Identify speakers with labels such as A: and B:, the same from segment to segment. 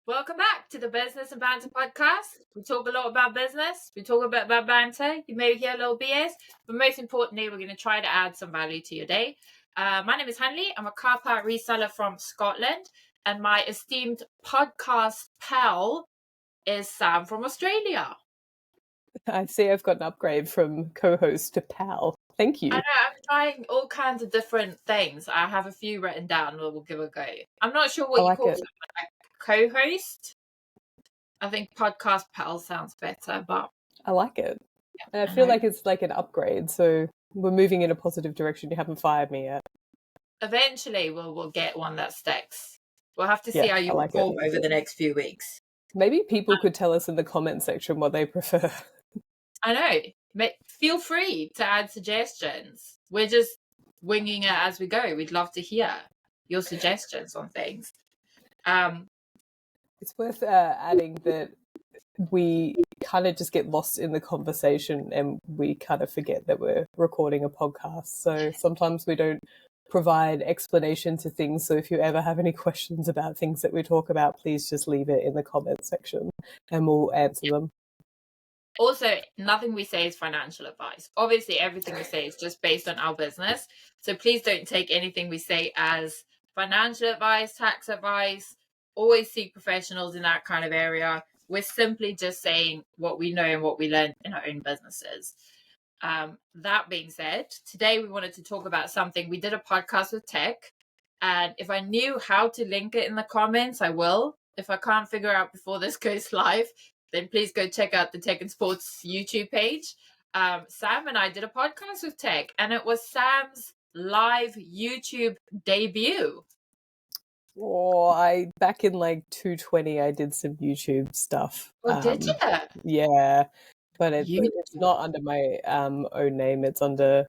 A: Welcome back to the Business and Banter Podcast. We talk a lot about business. We talk a bit about banter. You may hear a little BS, but most importantly, we're going to try to add some value to your day. My name is Hanley. I'm a car part reseller from Scotland, and my esteemed podcast pal is Sam from Australia.
B: I see I've got an upgrade from co-host to pal. Thank you.
A: I know, I'm trying all kinds of different things. I have a few written down. We'll give a go. I'm not sure what you call it. Co-host. I think podcast pal sounds better, but
B: I like it. And I feel like it's like an upgrade. So we're moving in a positive direction. You haven't fired me yet.
A: Eventually we'll get one that sticks. We'll have to see how you perform over the next few weeks.
B: Maybe people could tell us in the comment section what they prefer.
A: I know. Feel free to add suggestions. We're just winging it as we go. We'd love to hear your suggestions on things.
B: It's worth adding that we kind of just get lost in the conversation and we kind of forget that we're recording a podcast. So sometimes we don't provide explanation to things. So if you ever have any questions about things that we talk about, please just leave it in the comment section and we'll answer them.
A: Also, nothing we say is financial advice. Obviously, everything we say is just based on our business. So please don't take anything we say as financial advice, tax advice. Always seek professionals in that kind of area. We're simply just saying what we know and what we learned in our own businesses. That being said, today we wanted to talk about something. We did a podcast with tech, and if I knew how to link it in the comments, I will. If I can't figure out before this goes live, then please go check out the Tech and Sports YouTube page. Sam and I did a podcast with tech, and it was Sam's live YouTube debut.
B: Oh, back in like 2020, I did some YouTube stuff.
A: Oh, did you?
B: Yeah, but it's not under my own name. It's under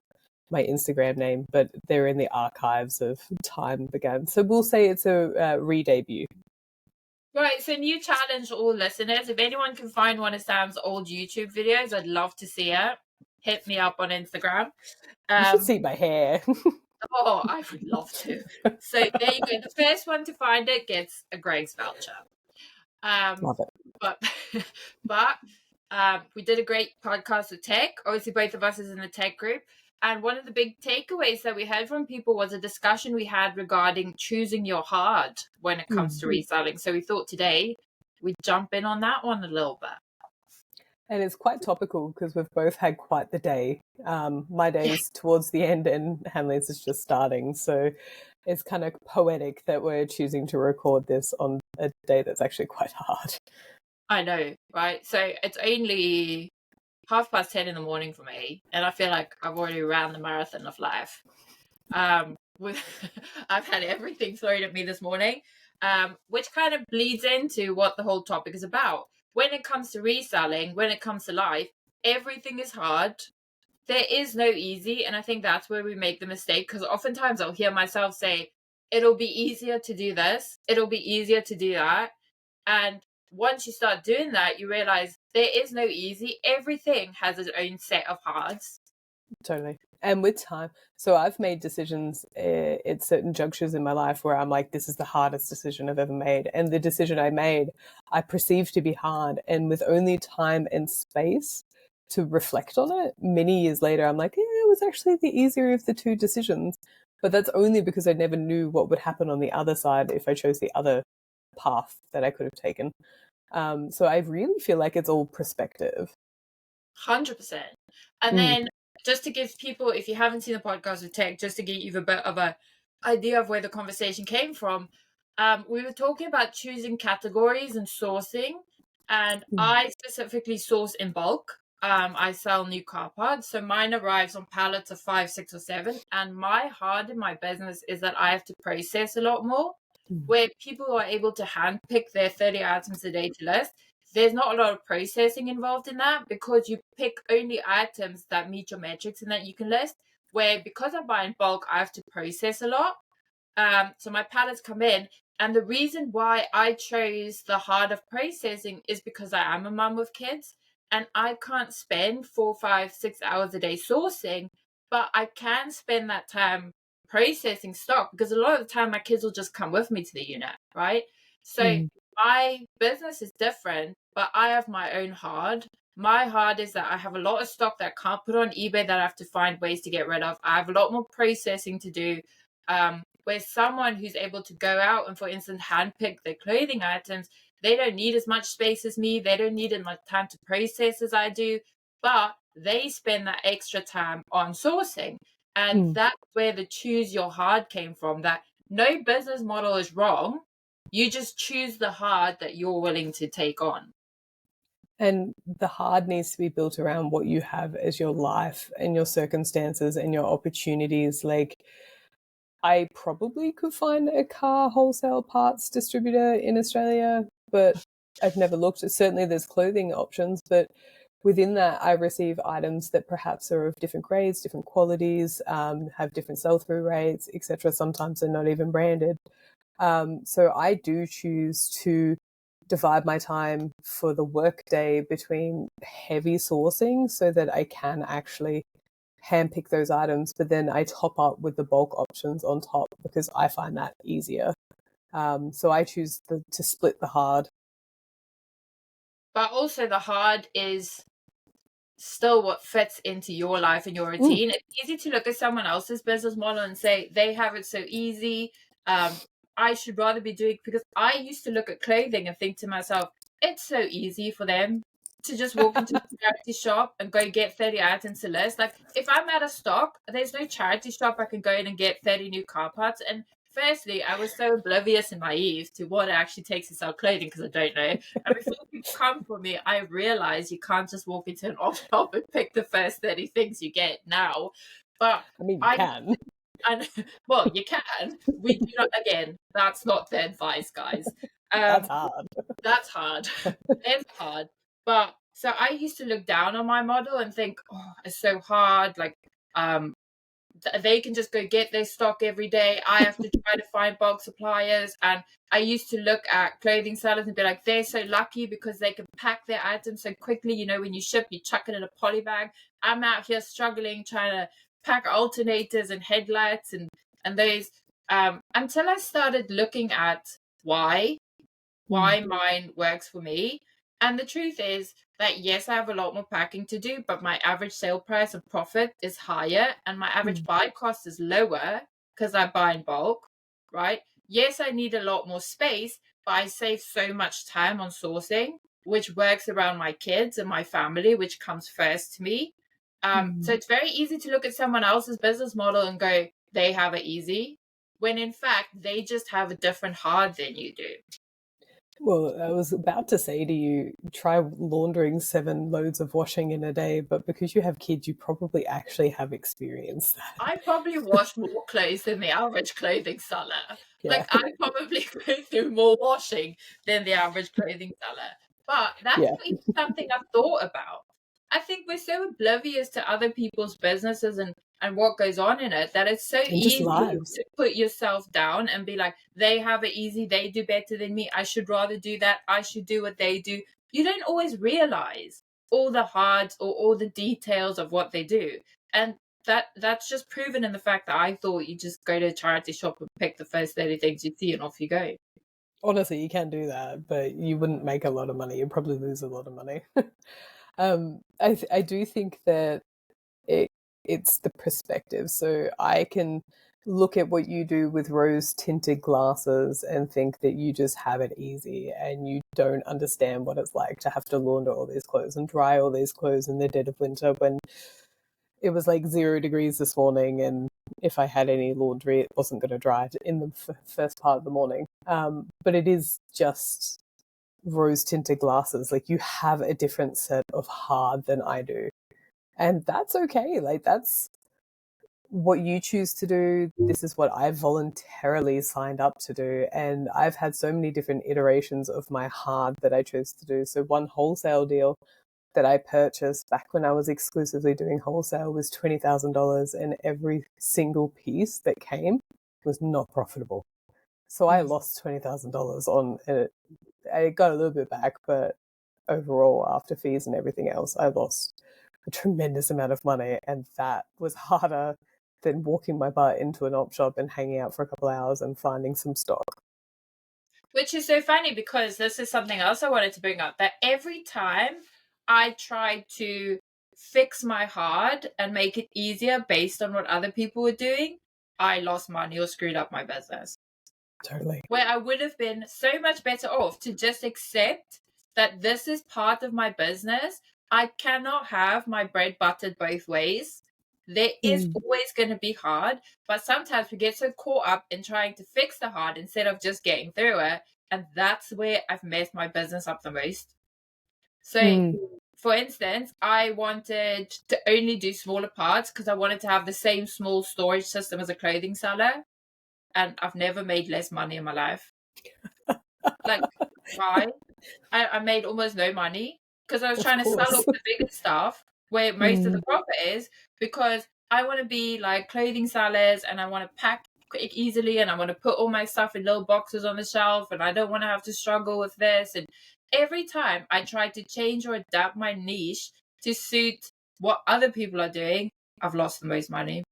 B: my Instagram name, but they're in the archives of time began. So we'll say it's a re-debut.
A: Right, so new challenge to all listeners. If anyone can find one of Sam's old YouTube videos, I'd love to see it. Hit me up on Instagram.
B: You should see my hair.
A: Oh, I would love to. So there you go. The first one to find it gets a Greg's voucher.
B: Love it.
A: But we did a great podcast with tech. Obviously, both of us is in the tech group. And one of the big takeaways that we heard from people was a discussion we had regarding choosing your hard when it comes to reselling. So we thought today we'd jump in on that one a little bit.
B: And it's quite topical because we've both had quite the day. My day's towards the end and Hanley's is just starting. So it's kind of poetic that we're choosing to record this on a day that's actually quite hard.
A: I know, right? So it's only 10:30 in the morning for me. And I feel like I've already ran the marathon of life. I've had everything thrown at me this morning, which kind of bleeds into what the whole topic is about. When it comes to reselling, when it comes to life, everything is hard. There is no easy. And I think that's where we make the mistake, because oftentimes I'll hear myself say, it'll be easier to do this. It'll be easier to do that. And once you start doing that, you realize there is no easy. Everything has its own set of hards.
B: Totally. And with time, so I've made decisions at certain junctures in my life where I'm like, this is the hardest decision I've ever made. And the decision I made, I perceived to be hard. And with only time and space to reflect on it, many years later, I'm like, yeah, it was actually the easier of the two decisions. But that's only because I never knew what would happen on the other side if I chose the other path that I could have taken. So I really feel like it's all perspective.
A: 100%. And then just to give people, if you haven't seen the podcast with tech, just to give you a bit of an idea of where the conversation came from, we were talking about choosing categories and sourcing. And I specifically source in bulk. I sell new car parts. So mine arrives on pallets of 5, 6, or 7. And my hard in my business is that I have to process a lot more. Where people are able to handpick their 30 items a day to list, there's not a lot of processing involved in that, because you pick only items that meet your metrics and that you can list. Where because I buy in bulk, I have to process a lot. So my pallets come in. And the reason why I chose the hard of processing is because I am a mum with kids and I can't spend 4, 5, 6 hours a day sourcing, but I can spend that time processing stock, because a lot of the time my kids will just come with me to the unit, right? So my business is different, but I have my own hard. My hard is that I have a lot of stock that I can't put on eBay that I have to find ways to get rid of. I have a lot more processing to do. Where someone who's able to go out and, for instance, handpick their clothing items, they don't need as much space as me. They don't need as much time to process as I do, but they spend that extra time on sourcing. And that's where the choose your hard came from, that no business model is wrong. You just choose the hard that you're willing to take on.
B: And the hard needs to be built around what you have as your life and your circumstances and your opportunities. Like, I probably could find a car wholesale parts distributor in Australia, but I've never looked. Certainly there's clothing options, but within that, I receive items that perhaps are of different grades, different qualities, have different sell-through rates, etc. Sometimes they're not even branded. So I do choose to divide my time for the workday between heavy sourcing so that I can actually handpick those items, but then I top up with the bulk options on top because I find that easier. So I choose to split the hard.
A: But also the hard is still what fits into your life and your routine. It's easy to look at someone else's business model and say they have it so easy. I should rather be doing, because I used to look at clothing and think to myself, it's so easy for them to just walk into a charity shop and go get 30 items to list. Like, if I'm out of stock, there's no charity shop I can go in and get 30 new car parts. And firstly, I was so oblivious and naive to what it actually takes to sell clothing because I don't know. And before people come for me, I realized you can't just walk into an op shop and pick the first 30 things you get now. But
B: I mean, you can.
A: and well, you can. We do not. Again, that's not the advice, guys.
B: That's hard.
A: That's hard. It's hard. But so I used to look down on my model and think, oh, it's so hard. Like, they can just go get their stock every day. I have to try to find bulk suppliers. And I used to look at clothing sellers and be like, they're so lucky because they can pack their items so quickly. You know, when you ship, you chuck it in a poly bag. I'm out here struggling, trying to pack alternators and headlights and those, until I started looking at why mine works for me. And the truth is that, yes, I have a lot more packing to do, but my average sale price of profit is higher and my average buy cost is lower because I buy in bulk, right? Yes, I need a lot more space, but I save so much time on sourcing, which works around my kids and my family, which comes first to me. So it's very easy to look at someone else's business model and go, they have it easy, when in fact, they just have a different hard than you do.
B: Well, I was about to say to you, try laundering 7 loads of washing in a day, but because you have kids, you probably actually have experienced that.
A: I probably wash more clothes than the average clothing seller.
B: Yeah.
A: Like, I probably go through more washing than the average clothing seller. But that's
B: Yeah.
A: not even something I've thought about. I think we're so oblivious to other people's businesses and what goes on in it that it's so
B: And just
A: easy
B: lives.
A: to put yourself down and be like, they have it easy, they do better than me, I should rather do that, I should do what they do. You don't always realize all the hards or all the details of what they do. And that's just proven in the fact that I thought you just go to a charity shop and pick the first 30 things you see and off you go.
B: Honestly, you can do that, but you wouldn't make a lot of money. You'd probably lose a lot of money. I do think that it's the perspective. So I can look at what you do with rose tinted glasses and think that you just have it easy and you don't understand what it's like to have to launder all these clothes and dry all these clothes in the dead of winter when it was like 0 degrees this morning, and if I had any laundry, it wasn't going to dry in the first part of the morning. But it is just rose tinted glasses. Like, you have a different set of hard than I do. And that's okay. Like, that's what you choose to do. This is what I voluntarily signed up to do. And I've had so many different iterations of my hard that I chose to do. So one wholesale deal that I purchased back when I was exclusively doing wholesale was $20,000, and every single piece that came was not profitable. So I lost $20,000 on it. I got a little bit back, but overall, after fees and everything else, I lost a tremendous amount of money, and that was harder than walking my butt into an op shop and hanging out for a couple of hours and finding some stock.
A: Which is so funny because this is something else I wanted to bring up, that every time I tried to fix my hard and make it easier based on what other people were doing, I lost money or screwed up my business.
B: Totally.
A: Where I would have been so much better off to just accept that this is part of my business. I cannot have my bread buttered both ways. There is always going to be hard, but sometimes we get so caught up in trying to fix the hard instead of just getting through it. And that's where I've messed my business up the most. So, for instance, I wanted to only do smaller parts because I wanted to have the same small storage system as a clothing seller. And I've never made less money in my life. Like, why? I made almost no money because I was trying to sell off the bigger stuff where most of the profit is, because I want to be like clothing sellers and I want to pack quick, easily, and I want to put all my stuff in little boxes on the shelf, and I don't want to have to struggle with this. And every time I try to change or adapt my niche to suit what other people are doing, I've lost the most money.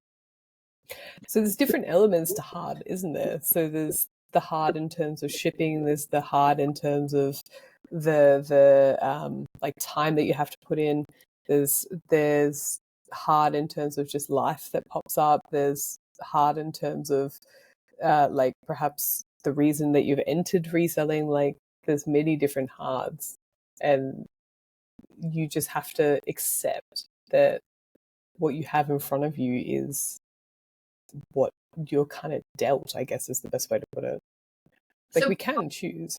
B: So there's different elements to hard, isn't there? So there's the hard in terms of shipping, there's the hard in terms of the like time that you have to put in. There's hard in terms of just life that pops up. There's hard in terms of like perhaps the reason that you've entered reselling. Like there's many different hards, and you just have to accept that what you have in front of you is what you're kind of dealt, I guess is the best way to put it. Like, so we can choose.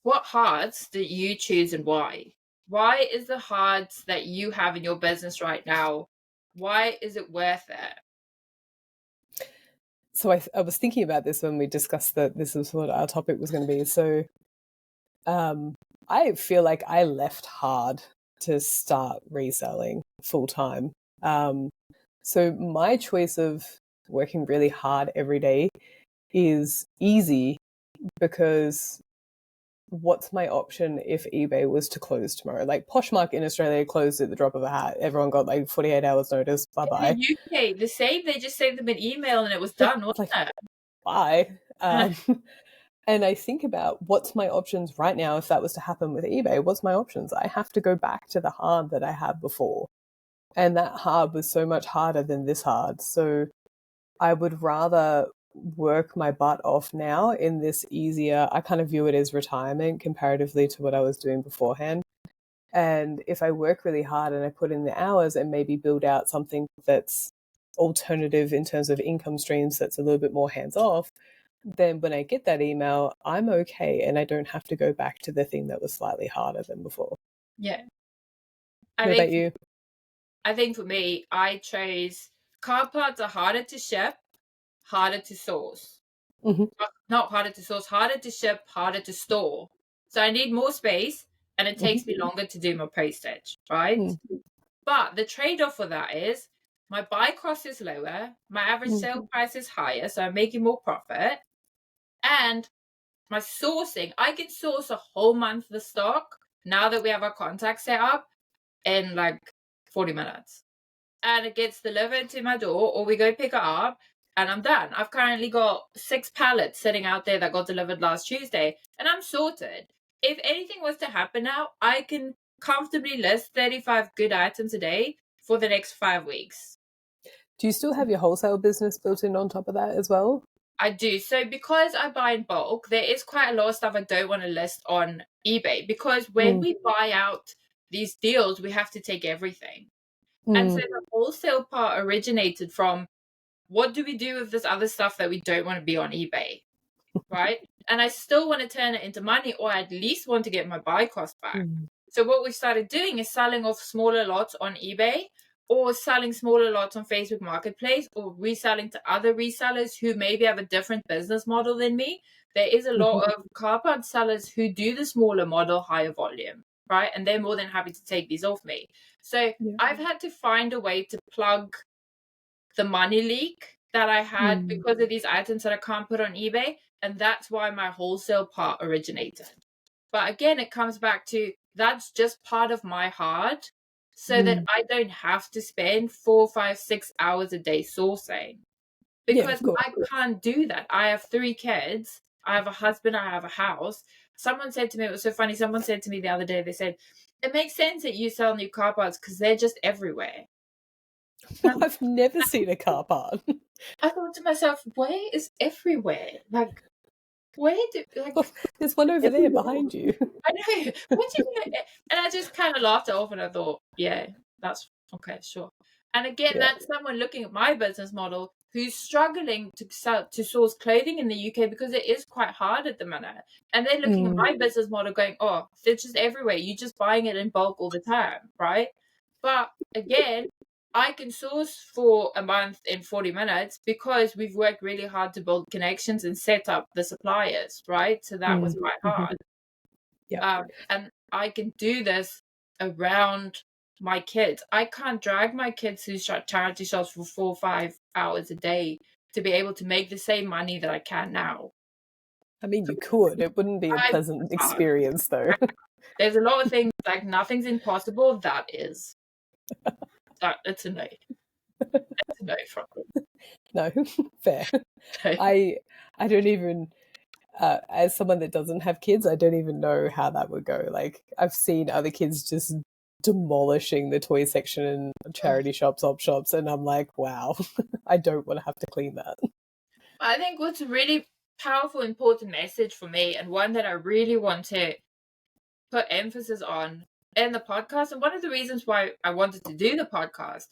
A: What hards do you choose and why? Why is the hards that you have in your business right now, why is it worth it?
B: So I was thinking about this when we discussed that this is what our topic was going to be. So I feel like I left hard to start reselling full time. So my choice of working really hard every day is easy, because what's my option if eBay was to close tomorrow? Like Poshmark in Australia closed at the drop of a hat. Everyone got like 48 hours notice. Bye-bye.
A: In the UK, the same. They just sent them an email and it was done, wasn't it?
B: Bye. And I think about what's my options right now if that was to happen with eBay. What's my options? I have to go back to the hard that I had before. And that hard was so much harder than this hard. So I would rather work my butt off now in this easier, I kind of view it as retirement comparatively to what I was doing beforehand. And if I work really hard and I put in the hours and maybe build out something that's alternative in terms of income streams, that's a little bit more hands off, then when I get that email, I'm okay and I don't have to go back to the thing that was slightly harder than before.
A: Yeah.
B: What about you?
A: I think for me, I chose car parts are harder to ship, harder to source.
B: Mm-hmm.
A: Not harder to source, harder to ship, harder to store. So I need more space and it takes me longer to do my postage, right? But the trade-off for that is my buy cost is lower, my average sale price is higher, so I'm making more profit. And my sourcing, I can source a whole month of stock now that we have our contact set up in like 40 minutes. And it gets delivered to my door, or we go pick it up and I'm done. I've currently got 6 pallets sitting out there that got delivered last Tuesday and I'm sorted. If anything was to happen now, I can comfortably list 35 good items a day for the next 5 weeks.
B: Do you still have your wholesale business built in on top of that as well?
A: I do. So because I buy in bulk, there is quite a lot of stuff I don't want to list on eBay, because when we buy out these deals, we have to take everything. And so the wholesale part originated from, what do we do with this other stuff that we don't want to be on eBay, right? And I still want to turn it into money, or I at least want to get my buy cost back. So what we started doing is selling off smaller lots on eBay, or selling smaller lots on Facebook Marketplace, or reselling to other resellers who maybe have a different business model than me. There is a lot of car part sellers who do the smaller model, higher volume, right? And they're more than happy to take these off me. So I've had to find a way to plug the money leak that I had because of these items that I can't put on eBay. And that's why my wholesale part originated. But again, it comes back to, that's just part of my hard, so that I don't have to spend 4, 5, 6 hours a day sourcing. Because I can't do that. I have 3 kids. I have a husband, I have a house. Someone said to me, it was so funny, someone said to me the other day, they said, it makes sense that you sell new car parts because they're just everywhere.
B: I've never seen a car part.
A: I thought to myself, where is everywhere? Like, where do, like,
B: there's one over there behind you.
A: I know. What do you mean? And I just kind of laughed it off and I thought, yeah, that's okay, sure. And again, that's someone looking at my business model who's struggling to source clothing in the UK because it is quite hard at the minute. And they're looking at my business model going, oh, they're just everywhere. You're just buying it in bulk all the time, right? But again, I can source for a month in 40 minutes because we've worked really hard to build connections and set up the suppliers, right? So that was quite hard. And I can do this around my kids. I can't drag my kids to charity shops for 4 or 5 hours a day to be able to make the same money that I can now.
B: I mean, you could. It wouldn't be a pleasant experience, though.
A: There's a lot of things, like nothing's impossible. That is. It's a no. It's a no from me.
B: No, fair. I don't even... as someone that doesn't have kids, I don't even know how that would go. Like, I've seen other kids just demolishing the toy section in charity shops, op shops, and I'm like, wow, I don't want to have to clean that.
A: I think what's a really powerful, important message for me, and one that I really want to put emphasis on in the podcast, and one of the reasons why I wanted to do the podcast,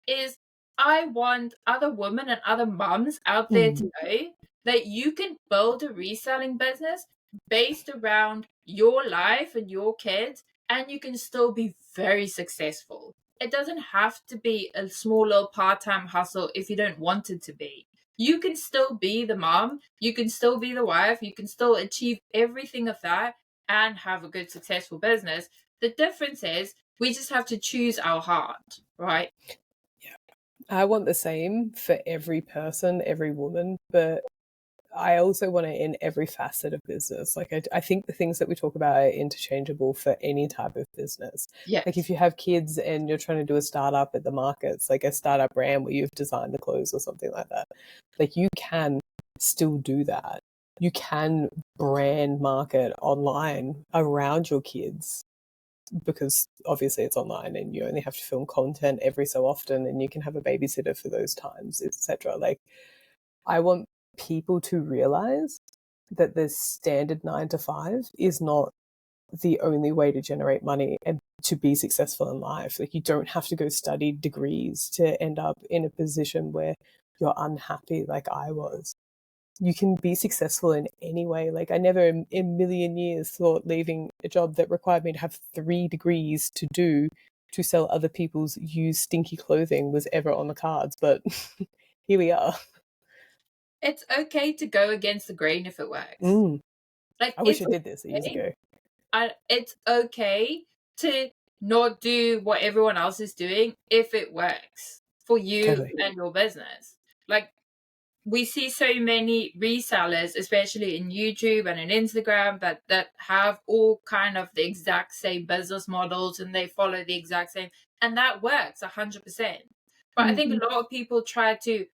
A: is I want other women and other mums out there to know that you can build a reselling business based around your life and your kids, and you can still be very successful. It doesn't have to be a small little part-time hustle if you don't want it to be. You can still be the mom, you can still be the wife, you can still achieve everything of that and have a good, successful business. The difference is we just have to choose our heart, right?
B: Yeah. I want the same for every person, every woman, but I also want it in every facet of business. Like, I think the things that we talk about are interchangeable for any type of business.
A: Yeah.
B: Like, if you have kids and you're trying to do a startup at the markets, like a startup brand where you've designed the clothes or something like that, like, you can still do that. You can brand market online around your kids because obviously it's online and you only have to film content every so often and you can have a babysitter for those times, etc. Like, I want people to realize that the standard 9 to 5 is not the only way to generate money and to be successful in life. Like, you don't have to go study degrees to end up in a position where you're unhappy like I was. You can be successful in any way. Like, I never in a million years thought leaving a job that required me to have 3 degrees to sell other people's used stinky clothing was ever on the cards, but here we are.
A: It's okay to go against the grain if it works.
B: Like, I wish I did this years ago.
A: It's okay to not do what everyone else is doing if it works for you and your business. Like, we see so many resellers, especially in YouTube and in Instagram, that have all kind of the exact same business models and they follow the exact same, and that works 100%. But I think a lot of people try to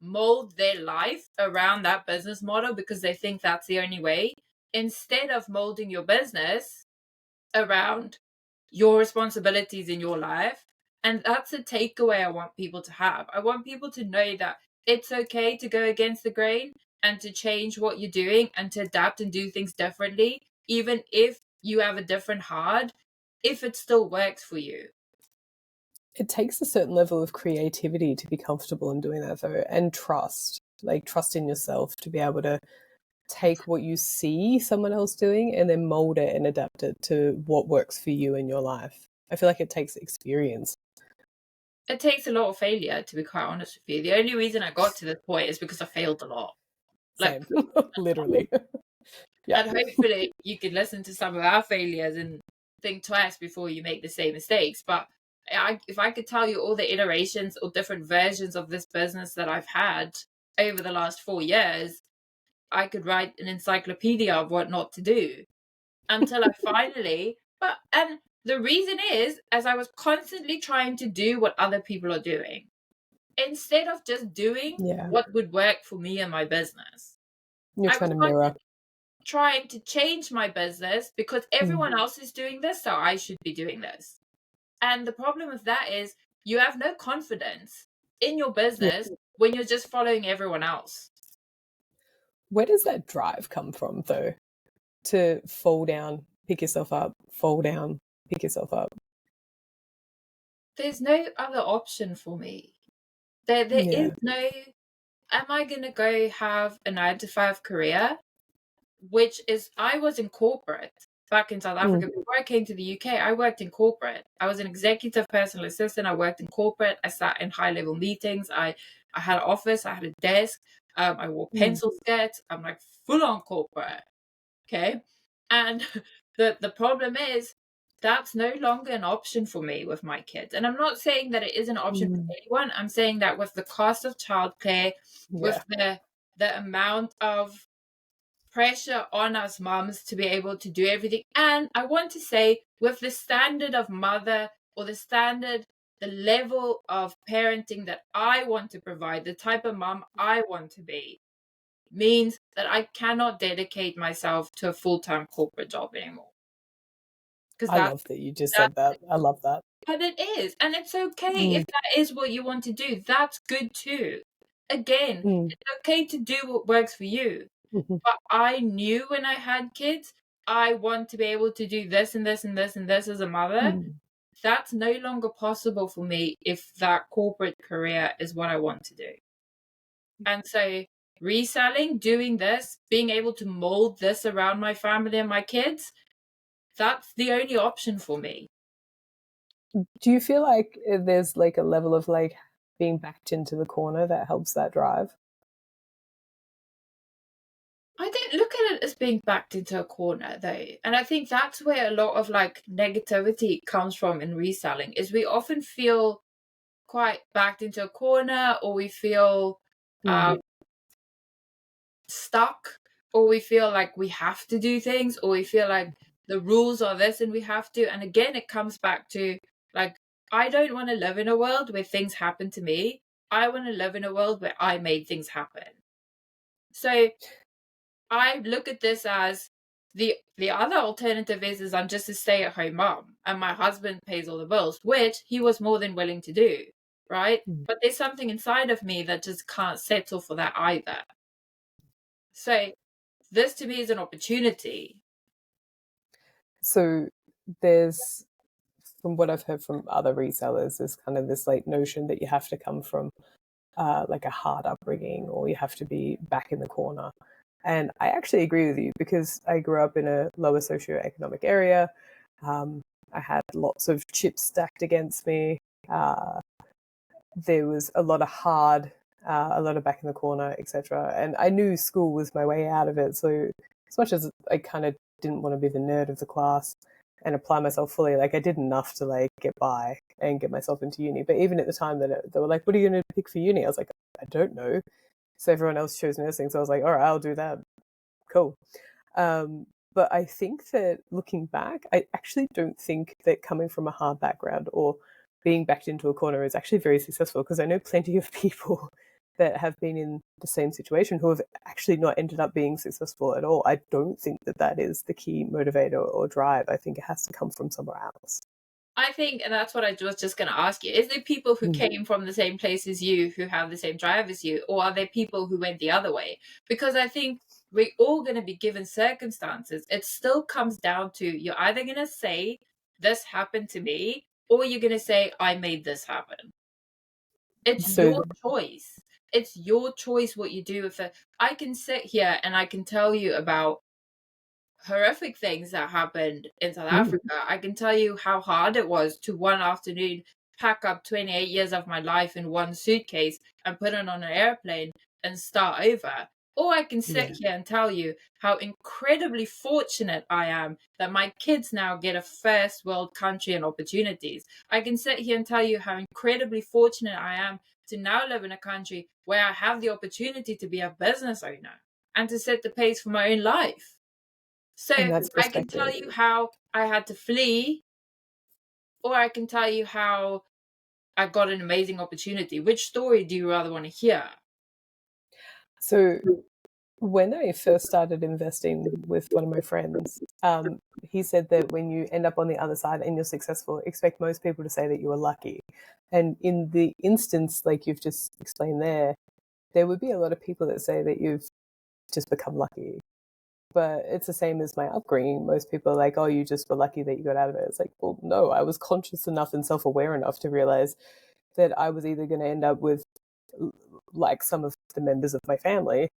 A: mold their life around that business model because they think that's the only way, instead of molding your business around your responsibilities in your life. And that's a takeaway I want people to have. I want people to know that it's okay to go against the grain and to change what you're doing and to adapt and do things differently, even if you have a different heart, if it still works for you.
B: It takes a certain level of creativity to be comfortable in doing that, though, and trust in yourself to be able to take what you see someone else doing and then mold it and adapt it to what works for you in your life. I feel like it takes experience.
A: It takes a lot of failure, to be quite honest with you. The only reason I got to this point is because I failed a lot.
B: Same. Literally.
A: Yeah. And hopefully you can listen to some of our failures and think twice before you make the same mistakes. But if I could tell you all the iterations or different versions of this business that I've had over the last 4 years, I could write an encyclopedia of what not to do until I finally... And the reason is, as I was constantly trying to do what other people are doing, instead of just doing what would work for me and my business.
B: You're trying to mirror.
A: trying to change my business because everyone else is doing this, so I should be doing this. And the problem with that is you have no confidence in your business when you're just following everyone else.
B: Where does that drive come from, though? To fall down, pick yourself up, fall down, pick yourself up.
A: There's no other option for me. There is no, am I going to go have a 9-to-5 career? Which is, I was in corporate back in South Africa. Before I came to the UK, I worked in corporate. I was an executive personal assistant. I worked in corporate. I sat in high level meetings. I had an office. I had a desk. I wore pencil skirts. I'm like full on corporate. Okay. And the problem is that's no longer an option for me with my kids. And I'm not saying that it is an option for anyone. I'm saying that with the cost of childcare, with the amount of pressure on us moms to be able to do everything. And I want to say, with the standard of mother or the level of parenting that I want to provide, the type of mom I want to be, means that I cannot dedicate myself to a full-time corporate job anymore.
B: I love that you just said that. I love that.
A: But it is. And it's okay if that is what you want to do. That's good too. Again, it's okay to do what works for you. But I knew when I had kids, I want to be able to do this and this and this and this as a mother. That's no longer possible for me if that corporate career is what I want to do. And so reselling, doing this, being able to mold this around my family and my kids, that's the only option for me.
B: Do you feel like there's like a level of like being backed into the corner that helps that drive?
A: I don't look at it as being backed into a corner though. And I think that's where a lot of like negativity comes from in reselling, is we often feel quite backed into a corner, or we feel stuck, or we feel like we have to do things, or we feel like the rules are this and we have to. And again, it comes back to like, I don't want to live in a world where things happen to me. I want to live in a world where I made things happen. So I look at this as the other alternative is I'm just a stay-at-home mom and my husband pays all the bills, which he was more than willing to do, right? But there's something inside of me that just can't settle for that either. So this to me is an opportunity.
B: So there's, from what I've heard from other resellers, there's kind of this like notion that you have to come from like a hard upbringing, or you have to be back in the corner. And I actually agree with you, because I grew up in a lower socioeconomic area. I had lots of chips stacked against me. There was a lot of a lot of back in the corner, etc. And I knew school was my way out of it. So as much as I kind of didn't want to be the nerd of the class and apply myself fully, like I did enough to like get by and get myself into uni. But even at the time that they were like, what are you going to pick for uni? I was like, I don't know. So everyone else chose nursing. So I was like, all right, I'll do that. Cool. But I think that looking back, I actually don't think that coming from a hard background or being backed into a corner is actually very successful, because I know plenty of people that have been in the same situation who have actually not ended up being successful at all. I don't think that that is the key motivator or drive. I think it has to come from somewhere else.
A: I think, and that's what I was just going to ask you, is there people who came from the same place as you, who have the same drive as you, or are there people who went the other way? Because I think we're all going to be given circumstances. It still comes down to, you're either going to say, this happened to me, or you're going to say, I made this happen. It's your choice. It's your choice what you do with it. I can sit here and I can tell you about horrific things that happened in South Africa. I can tell you how hard it was to one afternoon pack up 28 years of my life in one suitcase and put it on an airplane and start over. Or I can sit here and tell you how incredibly fortunate I am that my kids now get a first world country and opportunities. I can sit here and tell you how incredibly fortunate I am to now live in a country where I have the opportunity to be a business owner and to set the pace for my own life. So I can tell you how I had to flee, or I can tell you how I got an amazing opportunity. Which story do you rather want to hear?
B: So When I first started investing with one of my friends, he said that when you end up on the other side and you're successful, expect most people to say that you were lucky. And in the instance, like you've just explained there would be a lot of people that say that you've just become lucky. But it's the same as my upbringing. Most people are like, oh, you just were lucky that you got out of it. It's like, well, no, I was conscious enough and self-aware enough to realize that I was either going to end up with like some of the members of my family,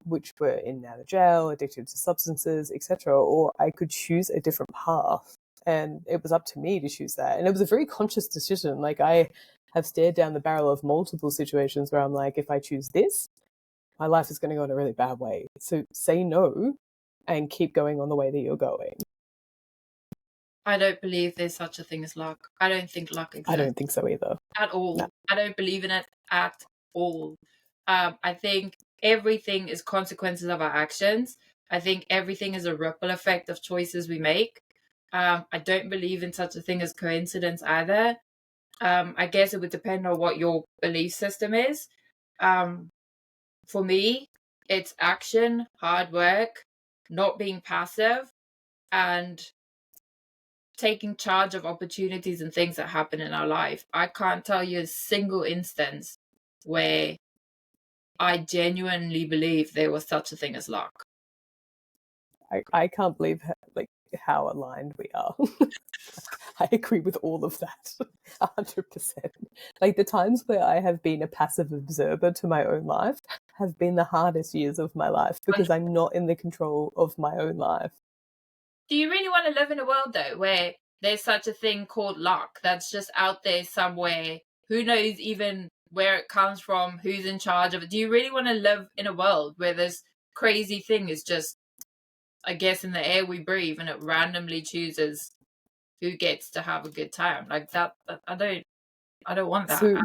B: which were in and out of jail, addicted to substances, etc., or I could choose a different path. And it was up to me to choose that. And it was a very conscious decision. Like I have stared down the barrel of multiple situations where I'm like, if I choose this, my life is going to go in a really bad way. So say no and keep going on the way that you're going.
A: I don't believe there's such a thing as luck. I don't think luck exists.
B: I don't think so either.
A: At all.
B: No.
A: I don't believe in it at all. I think everything is consequences of our actions. I think everything is a ripple effect of choices we make. I don't believe in such a thing as coincidence either. I guess it would depend on what your belief system is. For me, it's action, hard work, not being passive, and taking charge of opportunities and things that happen in our life. I can't tell you a single instance where I genuinely believe there was such a thing as luck.
B: I can't believe how aligned we are. I agree with all of that, 100%. Like the times where I have been a passive observer to my own life have been the hardest years of my life because I'm not in the control of my own life.
A: Do you really want to live in a world though where there's such a thing called luck that's just out there somewhere? Who knows even where it comes from, who's in charge of it? Do you really want to live in a world where this crazy thing is just, I guess, in the air we breathe and it randomly chooses who gets to have a good time? Like that I don't want that.
B: So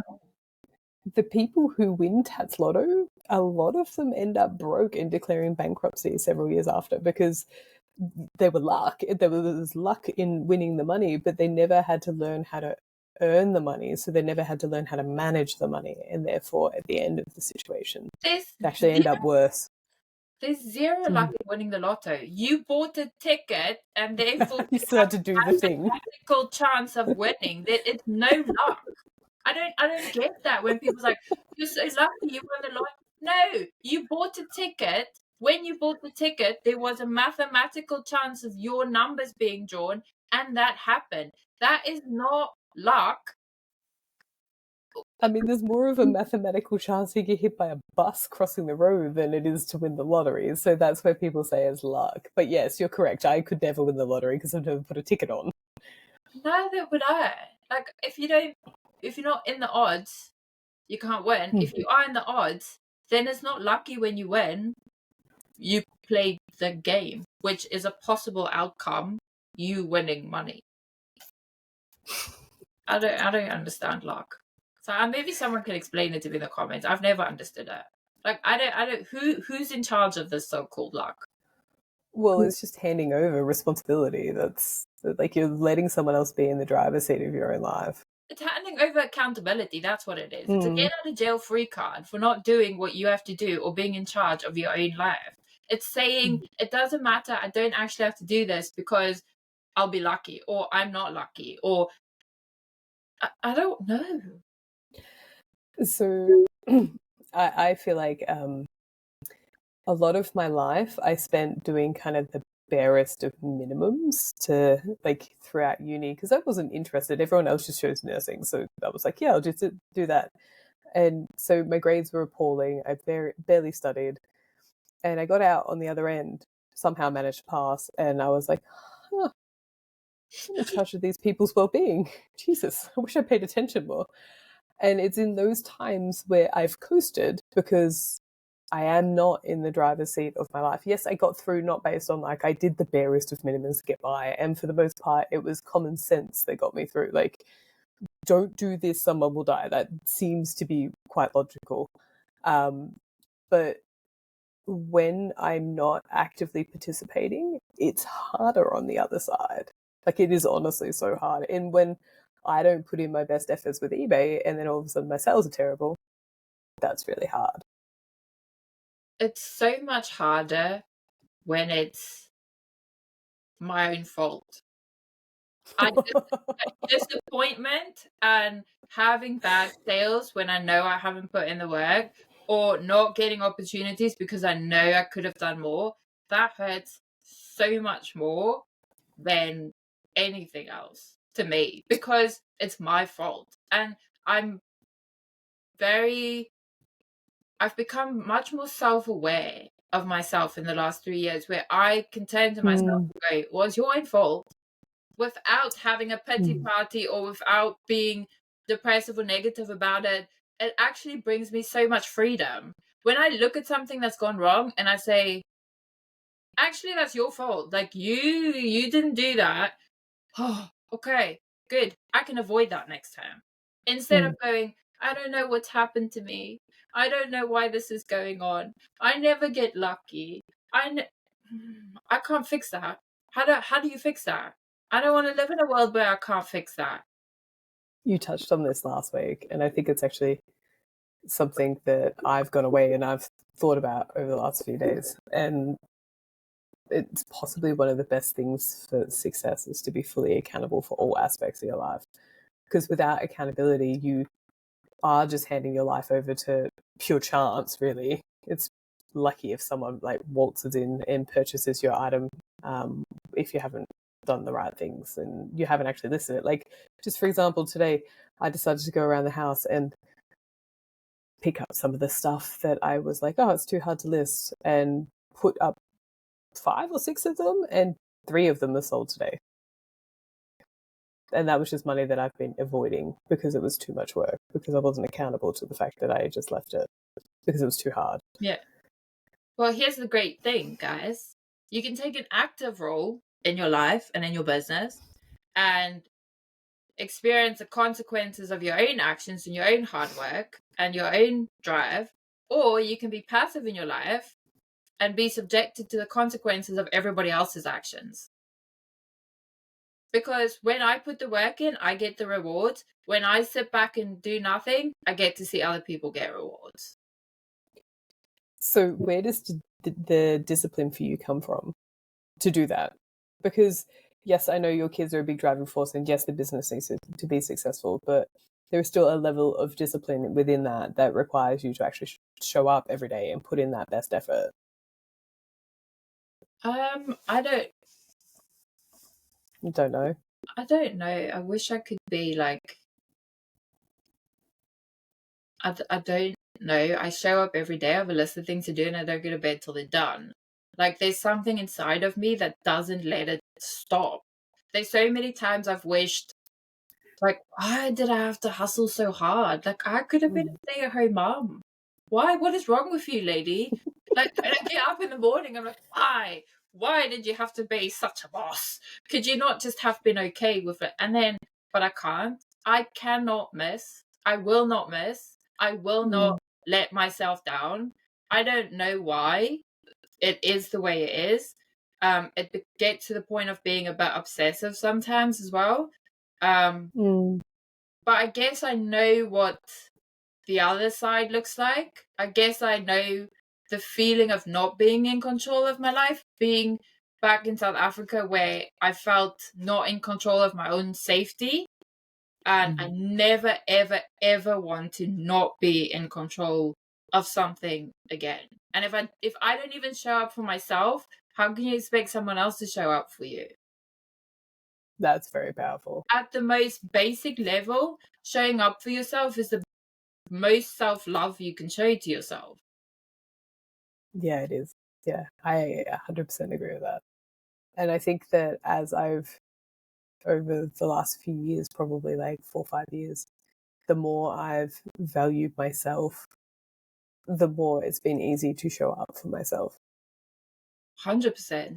B: the people who win Tats Lotto, a lot of them end up broke and declaring bankruptcy several years after because there was luck in winning the money, but they never had to learn how to earn the money, so they never had to learn how to manage the money, and therefore at the end of the situation they actually end up worse.
A: There's zero luck in winning the lotto. You bought a ticket and therefore
B: you still had to do the thing.
A: Practical chance of winning. It's no luck. I don't get that when people's like, you're so lucky you won the lotto. No, you bought a ticket. When you bought the ticket, there was a mathematical chance of your numbers being drawn, and that happened. That is not luck.
B: I mean, there's more of a mathematical chance you get hit by a bus crossing the road than it is to win the lottery. So that's where people say it's luck. But yes, you're correct. I could never win the lottery because I've never put a ticket on.
A: Neither would I. Like, if you're not in the odds, you can't win. If you are in the odds, then it's not lucky when you win. You played the game, which is a possible outcome, you winning money. I don't understand luck. So maybe someone can explain it to me in the comments. I've never understood it. Like I don't who's in charge of this so-called luck?
B: Well, it's just handing over responsibility. That's like you're letting someone else be in the driver's seat of your own life.
A: It's handing over accountability. That's what it is. It's a get out of jail free card for not doing what you have to do or being in charge of your own life. It's saying it doesn't matter. I don't actually have to do this because I'll be lucky, or I'm not lucky, or I don't know.
B: So I feel like a lot of my life I spent doing kind of the barest of minimums to like throughout uni because I wasn't interested. Everyone else just chose nursing, so I was like, yeah, I'll just do that. And so my grades were appalling. I barely studied, and I got out on the other end, somehow managed to pass, and I was like, huh, I'm in charge of these people's well-being. Jesus, I wish I paid attention more. And it's in those times where I've coasted because I am not in the driver's seat of my life. Yes, I got through not based on like I did the barest of minimums to get by. And for the most part, it was common sense that got me through. Like, don't do this, someone will die. That seems to be quite logical. But when I'm not actively participating, it's harder on the other side. Like it is honestly so hard. And when I don't put in my best efforts with eBay and then all of a sudden my sales are terrible, that's really hard.
A: it's so much harder when it's my own fault. I disappointment and having bad sales when I know I haven't put in the work, or not getting opportunities because I know I could have done more, that hurts so much more than anything else to me, because it's my fault. And I'm I've become much more self-aware of myself in the last 3 years, where I can turn to myself and go, well, it's your own fault, without having a pity party or without being depressive or negative about it. It actually brings me so much freedom. When I look at something that's gone wrong and I say, actually, that's your fault. Like, you didn't do that. Oh, okay, good. I can avoid that next time. Instead of going, I don't know what's happened to me. I don't know why this is going on. I never get lucky. I can't fix that. How do you fix that? I don't want to live in a world where I can't fix that.
B: You touched on this last week, and I think it's actually something that I've gone away and I've thought about over the last few days. And it's possibly one of the best things for success is to be fully accountable for all aspects of your life. Because without accountability, you are just handing your life over to pure chance, really. It's lucky if someone like waltzes in and purchases your item, if you haven't done the right things and you haven't actually listened. Like, just for example, today I decided to go around the house and pick up some of the stuff that I was like, oh, it's too hard to list, and put up 5 or 6 of them, and 3 of them are sold today. And that was just money that I've been avoiding because it was too much work, because I wasn't accountable to the fact that I just left it because it was too hard.
A: Yeah. Well, here's the great thing, guys. You can take an active role in your life and in your business and experience the consequences of your own actions and your own hard work and your own drive, or you can be passive in your life and be subjected to the consequences of everybody else's actions. Because when I put the work in, I get the rewards. When I sit back and do nothing, I get to see other people get rewards.
B: So where does the discipline for you come from to do that? Because yes, I know your kids are a big driving force, and yes, the business needs to be successful, but there is still a level of discipline within that requires you to actually show up every day and put in that best effort.
A: I
B: don't know.
A: I don't know. I wish I could be like, I don't know. I show up every day. I have a list of things to do, and I don't go to bed till they're done. Like, there's something inside of me that doesn't let it stop. There's so many times I've wished, like, why did I have to hustle so hard? Like, I could have been a stay-at-home mom. Why? What is wrong with you, lady? Like, when I get up in the morning, I'm like, why? Why did you have to be such a boss? Could you not just have been okay with it? And then, but I can't. I cannot miss. I will not miss. I will not let myself down. I don't know why it is the way it is. It gets to the point of being a bit obsessive sometimes as well. But I guess I know what the other side looks like. I guess I know the feeling of not being in control of my life, being back in South Africa where I felt not in control of my own safety. And I never, ever, ever want to not be in control of something again. And if I don't even show up for myself, how can you expect someone else to show up for you?
B: That's very powerful.
A: At the most basic level, showing up for yourself is the most self-love you can show to yourself.
B: Yeah, it is. Yeah, I 100% agree with that. And I think that as I've, over the last few years, probably like 4 or 5 years, the more I've valued myself, the more it's been easy to show up for myself.
A: 100%.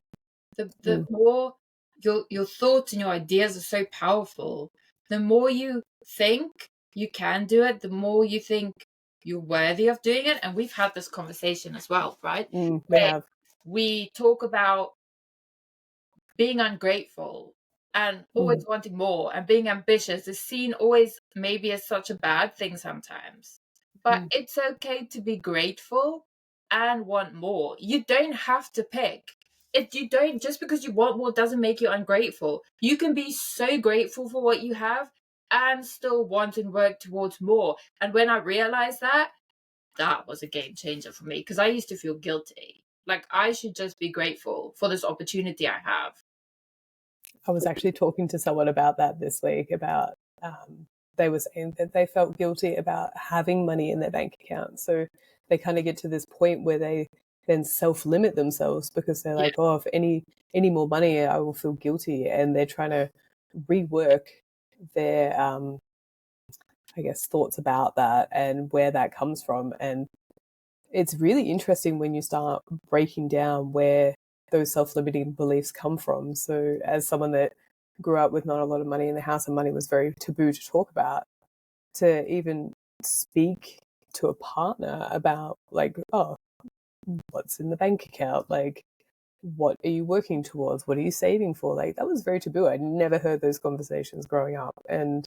A: The more your thoughts and your ideas are so powerful, the more you think you can do it, the more you think you're worthy of doing it. And we've had this conversation as well, right? We talk about being ungrateful and always wanting more, and being ambitious is seen always maybe as such a bad thing sometimes. But it's okay to be grateful and want more. You don't have to pick. If you don't, just because you want more doesn't make you ungrateful. You can be so grateful for what you have and still want and work towards more. And when I realized that, that was a game changer for me, because I used to feel guilty. Like I should just be grateful for this opportunity I have.
B: I was actually talking to someone about that this week, about they were saying that they felt guilty about having money in their bank account. So they kind of get to this point where they then self-limit themselves because they're like, oh, if any more money, I will feel guilty. And they're trying to rework their, I guess, thoughts about that and where that comes from. And it's really interesting when you start breaking down where those self-limiting beliefs come from. So as someone that grew up with not a lot of money in the house and money was very taboo to talk about, to even speak to a partner about like, oh, what's in the bank account? Like, what are you working towards? What are you saving for? Like, that was very taboo. I never heard those conversations growing up. And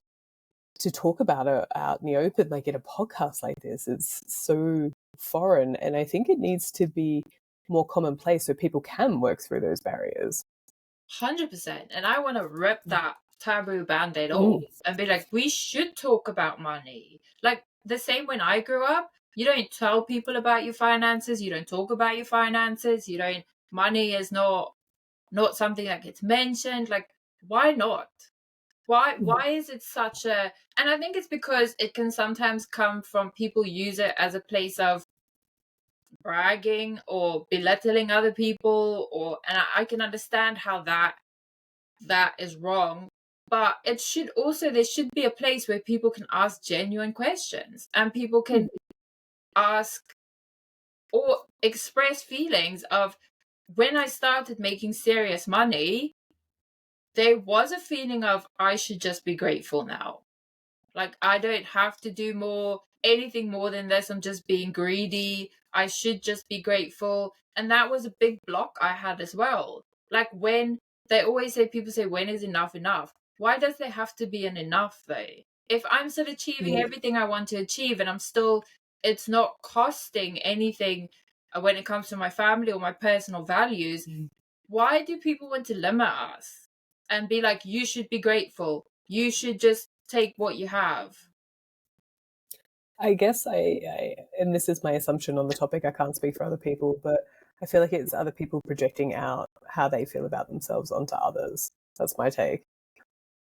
B: to talk about it out in the open, like in a podcast like this, it's so foreign. And I think it needs to be more commonplace so people can work through those barriers.
A: 100%. And I want to rip that taboo band-aid off and be like, we should talk about money. Like the same when I grew up, you don't tell people about your finances, you don't talk about your finances, money is not something that gets mentioned. Like, why not? Why is it such a, and I think it's because it can sometimes come from people use it as a place of bragging or belittling other people, and I can understand how that is wrong, but there should be a place where people can ask genuine questions and people can ask or express feelings of, when I started making serious money, there was a feeling of, I should just be grateful now. Like, I don't have to do anything more than this. I'm just being greedy. I should just be grateful. And that was a big block I had as well. Like, when people say, when is enough enough? Why does there have to be an enough though? If I'm still achieving everything I want to achieve and it's not costing anything when it comes to my family or my personal values, why do people want to limit us and be like, you should be grateful? You should just take what you have.
B: I guess and this is my assumption on the topic, I can't speak for other people, but I feel like it's other people projecting out how they feel about themselves onto others. That's my take.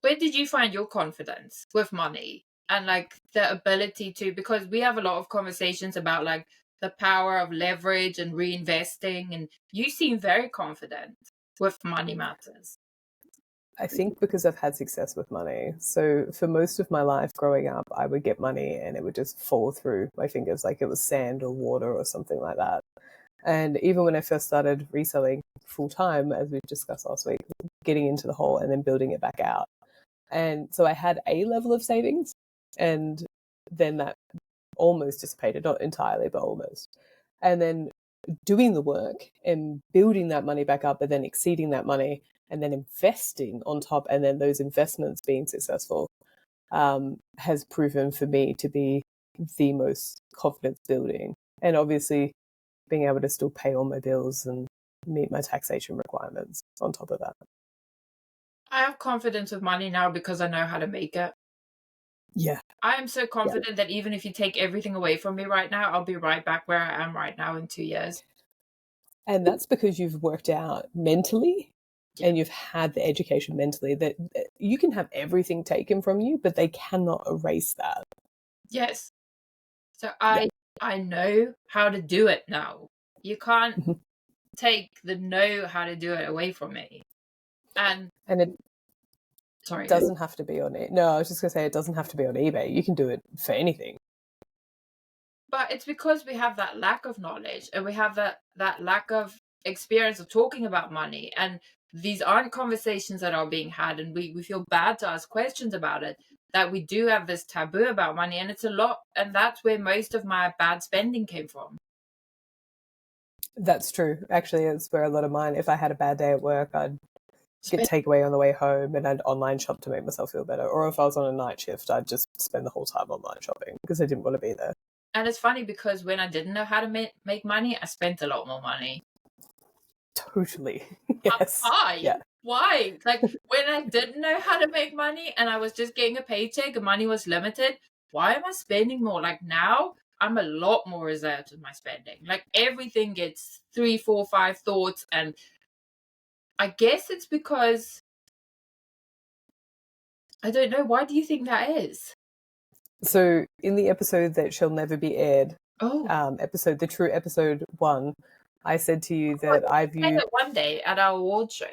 A: Where did you find your confidence with money and like the ability to, because we have a lot of conversations about like the power of leverage and reinvesting, and you seem very confident with money matters.
B: I think because I've had success with money. So for most of my life growing up, I would get money and it would just fall through my fingers like it was sand or water or something like that. And even when I first started reselling full time, as we've discussed last week, getting into the hole and then building it back out. And so I had a level of savings, and then that almost dissipated, not entirely, but almost. And then doing the work and building that money back up, but then exceeding that money and then investing on top, and then those investments being successful, has proven for me to be the most confidence building. And obviously being able to still pay all my bills and meet my taxation requirements on top of that.
A: I have confidence with money now because I know how to make it.
B: Yeah.
A: I am so confident that even if you take everything away from me right now, I'll be right back where I am right now in 2 years.
B: And that's because you've worked out mentally and you've had the education mentally that you can have everything taken from you, but they cannot erase that.
A: Yes. So I know how to do it now. You can't take the know how to do it away from me. And
B: it
A: sorry,
B: doesn't have to be on it. No, I was just going to say, it doesn't have to be on eBay. You can do it for anything.
A: But it's because we have that lack of knowledge and we have that lack of experience of talking about money. And these aren't conversations that are being had. And we feel bad to ask questions about it, that we do have this taboo about money. And it's a lot. And that's where most of my bad spending came from.
B: That's true. Actually, it's where a lot of mine, if I had a bad day at work, I'd get takeaway on the way home and I'd online shop to make myself feel better. Or if I was on a night shift, I'd just spend the whole time online shopping because I didn't want to be there.
A: And it's funny because when I didn't know how to make money, I spent a lot more money.
B: Totally. Yes.
A: Why?
B: Yeah.
A: Why? Like when I didn't know how to make money and I was just getting a paycheck and money was limited, why am I spending more? Like now I'm a lot more reserved with my spending. Like everything gets 3, 4, 5 thoughts. And I guess it's because I don't know. Why do you think that is?
B: So in the episode that shall never be aired, the true episode 1, I said to you that I view
A: it one day at our award show.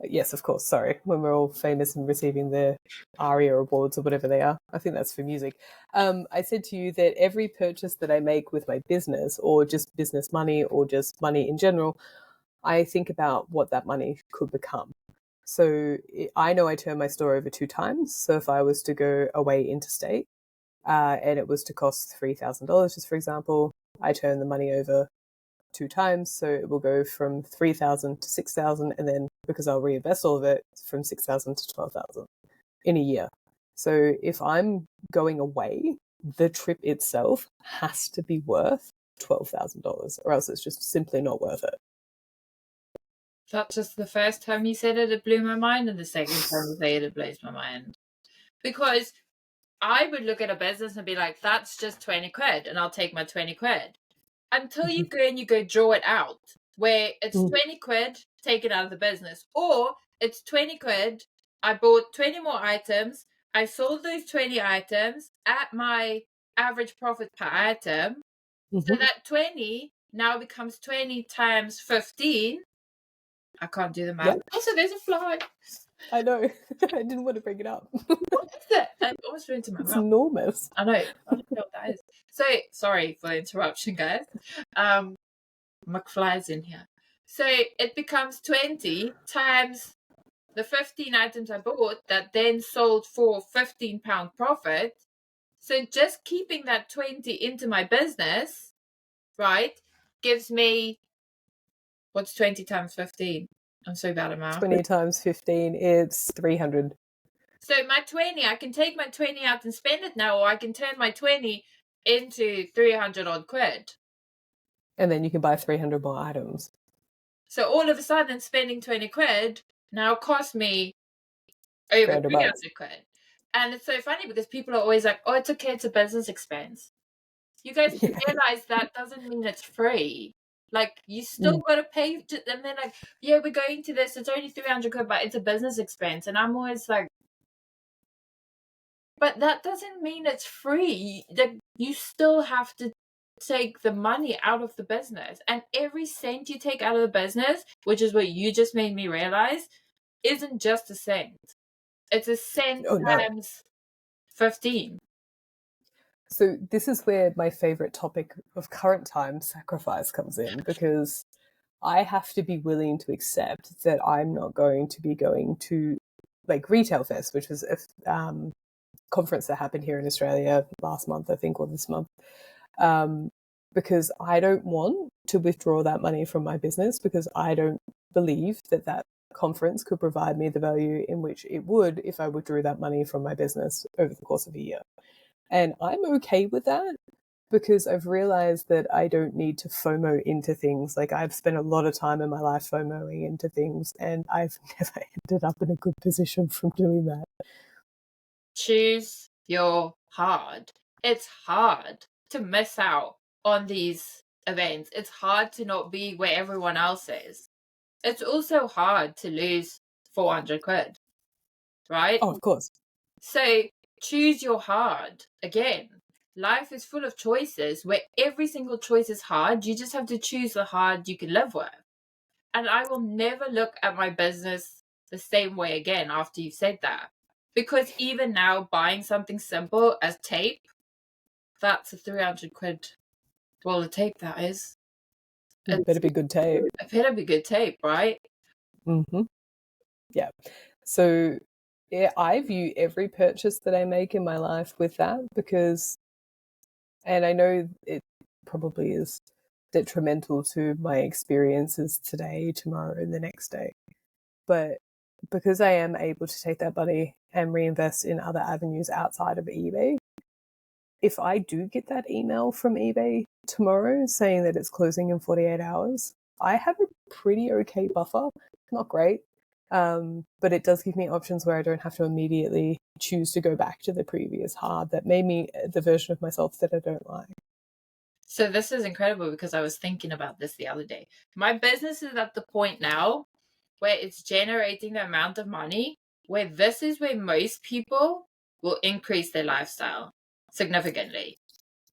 B: Yes, of course. Sorry, when we're all famous and receiving the ARIA awards or whatever they are. I think that's for music. I said to you that every purchase that I make with my business, or just business money, or just money in general, I think about what that money could become. So I know I turn my store over 2 times. So if I was to go away interstate, and it was to cost $3,000, just for example, I turn the money over 2 times, so it will go from 3,000 to 6,000, and then because I'll reinvest all of it, from 6,000 to 12,000 in a year. So if I'm going away, the trip itself has to be worth $12,000, or else it's just simply not worth it.
A: That's just the first time you said it blew my mind, and the second time you say it blows my mind. Because I would look at a business and be like, that's just 20 quid, and I'll take my 20 quid. Until you go and you go draw it out, where it's 20 quid taken out of the business, or it's 20 quid, I bought 20 more items, I sold those 20 items at my average profit per item, so that 20 now becomes 20 times 15. I can't do the math.
B: Yep.
A: Also, there's a fly.
B: I know. I didn't want to bring it up.
A: What is it? I almost went into my
B: It's
A: mouth.
B: enormous.
A: I know. I don't know what that is. So, sorry for the interruption, guys. McFly's in here. So, it becomes 20 times the 15 items I bought that then sold for £15 profit. So, just keeping that 20 into my business, right, gives me, what's 20 times 15? I'm so bad at math.
B: 20 times 15, it's 300.
A: So my 20, I can take my 20 out and spend it now, or I can turn my 20 into 300 odd quid.
B: And then you can buy 300 more items.
A: So all of a sudden, spending 20 quid now costs me over 300 quid. And it's so funny because people are always like, oh, it's okay, it's a business expense. You guys realize that doesn't mean it's free. Like, you still got to pay. And they're like, yeah, we're going to this. It's only 300 quid, but it's a business expense. And I'm always like, but that doesn't mean it's free. Like, you still have to take the money out of the business. And every cent you take out of the business, which is what you just made me realize, isn't just a cent. It's a cent times 15.
B: So this is where my favorite topic of current time, sacrifice, comes in, because I have to be willing to accept that I'm not going to be going to, like, Retail Fest, which was a conference that happened here in Australia last month, I think, or this month, because I don't want to withdraw that money from my business, because I don't believe that that conference could provide me the value in which it would if I withdrew that money from my business over the course of a year. And I'm okay with that, because I've realized that I don't need to FOMO into things. Like, I've spent a lot of time in my life FOMOing into things, and I've never ended up in a good position from doing that.
A: Choose your hard. It's hard to miss out on these events. It's hard to not be where everyone else is. It's also hard to lose 400 quid, right?
B: Oh, of course.
A: So choose your hard. Again, life is full of choices where every single choice is hard. You just have to choose the hard you can live with. And I will never look at my business the same way again after you've said that. Because even now, buying something simple as tape, that's a 300 quid roll of tape, that is.
B: It better be good tape.
A: It better be good tape, right?
B: Mm-hmm. Yeah. So yeah, I view every purchase that I make in my life with that, because, and I know it probably is detrimental to my experiences today, tomorrow, and the next day, but because I am able to take that money and reinvest in other avenues outside of eBay, if I do get that email from eBay tomorrow saying that it's closing in 48 hours, I have a pretty okay buffer. Not great, but it does give me options where I don't have to immediately choose to go back to the previous hard that made me the version of myself that I don't like.
A: So this is incredible because I was thinking about this the other day. My business is at the point now where it's generating the amount of money where this is where most people will increase their lifestyle significantly.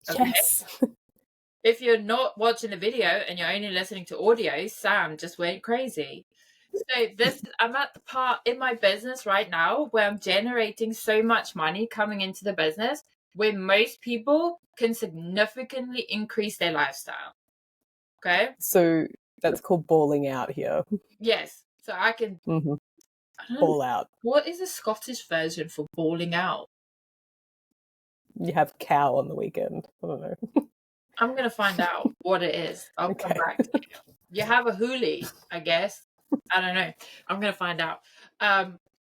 A: Okay?
B: Yes.
A: If you're not watching the video and you're only listening to audio, Sam just went crazy. So I'm at the part in my business right now where I'm generating so much money coming into the business where most people can significantly increase their lifestyle. Okay?
B: So that's called balling out here.
A: Yes. So I can I don't know,
B: Ball out.
A: what is the Scottish version for balling out?
B: You have cow on the weekend. I don't know.
A: I'm gonna find out what it is. I'll come back to you. You have a hoolie, I guess. I don't know. I'm gonna find out.